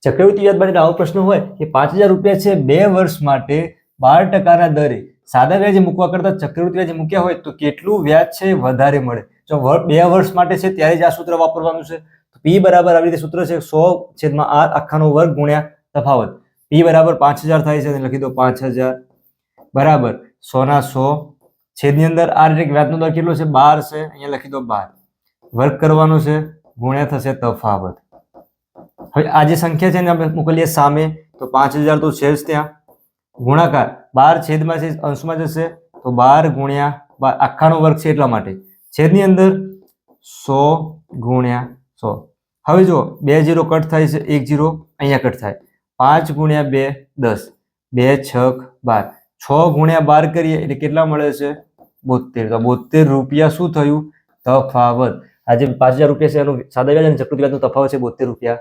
ચક્રવૃત્તિ વ્યાજ માટે આવો પ્રશ્ન હોય કે 5000 રૂપિયા છે 2 વર્ષ માટે 12% દરે સાદા વ્યાજે મૂકવા કરતા ચક્રવૃત્તિ વ્યાજે મૂક્યા હોય તો કેટલું વ્યાજ છે વધારે મળે? જો 2 વર્ષ માટે છે ત્યારે જ આ સૂત્ર વાપરવાનું છે. P બરાબર આવી રીતે સૂત્ર છે 100/r આખાનો વર્ગ ગુણ્યા તફાવત. P બરાબર 5000 થાય છે, લખી દો 5000 બરાબર 100 ના 100 છેદની અંદર r એટલે વ્યાજનો દર કેટલો છે 12 છે, અહીંયા લખી દો 12 વર્ગ કરવાનો છે ગુણ્યા થશે તફાવત. હવે આ જે સંખ્યા છે ને આપણે મોકલીએ સામે તો 5000 તો છે જ ત્યાં, ગુણાકાર 12 છેદમાં છે અંશમાં જશે તો 12 ગુણ્યા 12 આખાનો વર્ગ છે એટલા માટે છેદની અંદર 100 ગુણ્યા 100. હવે જો 2 0 કટ થાય છે, 1 0 અહીંયા કટ થાય, 5 ગુણ્યા 2 10, 2 6 12, 6 ગુણ્યા 12 કરીએ એટલે કેટલા મળે છે 72. તો 72 રૂપિયા શું થયું? તફાવત. આજે 5000 રૂપિયા છે એનું સાદા વ્યાજ અને ચક્રવૃત્તિ વ્યાજનો તફાવત છે 72 રૂપિયા.